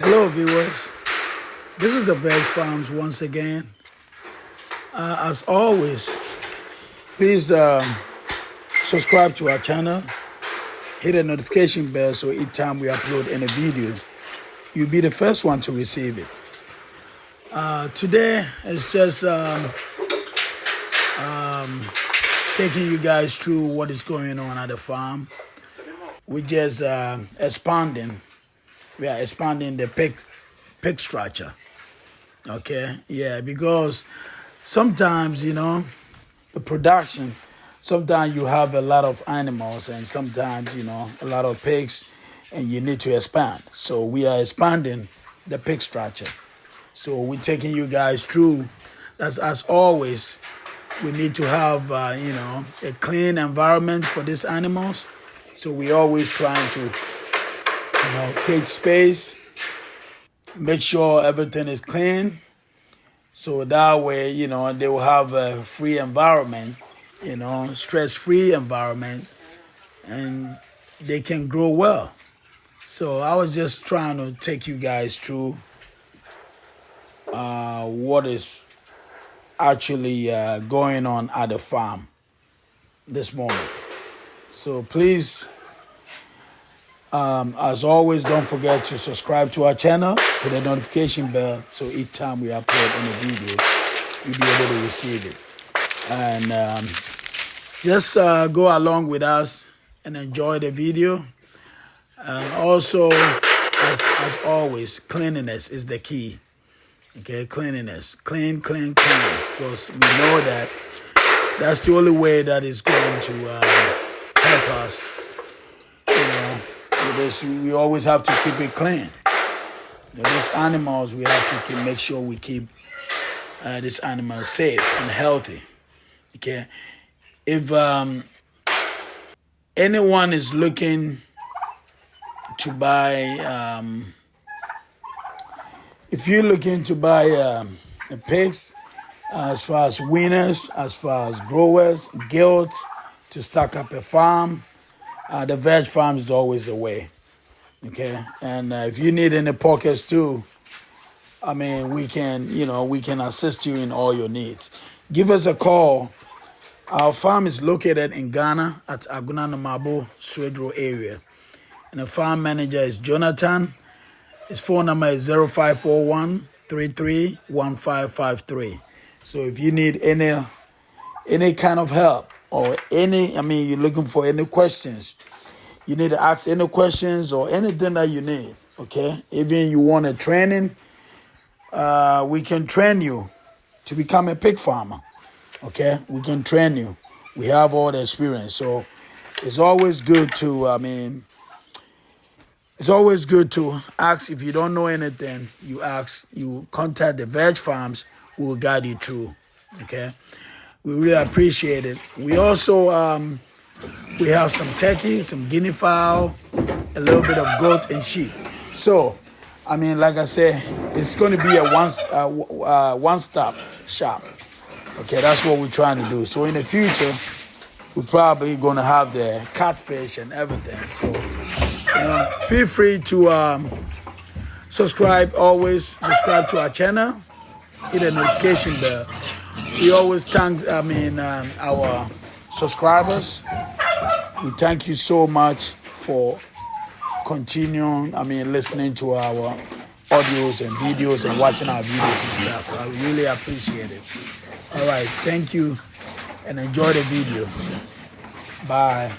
Hello, viewers. This is the Veg Farms once again. As always, please subscribe to our channel, hit the notification bell so each time we upload any video, you'll be the first one to receive it. Today, it's just taking you guys through what is going on at the farm. We're just expanding. We are expanding the pig structure. Okay, yeah, because sometimes, the production, sometimes you have a lot of animals and sometimes, a lot of pigs and you need to expand. So we are expanding the pig structure. So we're taking you guys through. That's as always, we need to have, a clean environment for these animals. So we always trying to, create space, make sure everything is clean. So that way, they will have a free environment, stress-free environment, and they can grow well. So I was just trying to take you guys through what is actually going on at the farm this moment. So please, as always, don't forget to subscribe to our channel, hit the notification bell so each time we upload any video, you'll be able to receive it. And just go along with us and enjoy the video. And also, as always, cleanliness is the key. Okay, cleanliness. Clean. Because we know that that's the only way that is going to help us. We always have to keep it clean. These animals, we have to make sure we keep these animals safe and healthy. Okay, if anyone is looking to buy, if you're looking to buy pigs, as far as winners, as far as growers, guilt to stock up a farm, the Veg Farm is always the way. Okay, and if you need any pockets too, we can assist you in all your needs. Give us a call. Our farm is located in Ghana at Agunanamabo, Swedro area. And the farm manager is Jonathan. His phone number is 0541 331553. So if you need any kind of help or you're looking for any questions, you need to ask any questions or anything that you need, okay? Even you want a training, we can train you to become a pig farmer, okay? We can train you. We have all the experience. So it's always good to, it's always good to ask. If you don't know anything, you ask, you contact the Veg Farms, we will guide you through, okay? We really appreciate it. We also, we have some turkeys, some guinea fowl, a little bit of goat and sheep. So, like I said, it's going to be a one-stop shop. Okay, that's what we're trying to do. So in the future, we're probably going to have the catfish and everything. So, feel free to subscribe. Always subscribe to our channel. Hit the notification bell. We always thank, our subscribers. We thank you so much for continuing, listening to our audios and videos and watching our videos and stuff. I really appreciate it. All right, thank you and enjoy the video. Bye.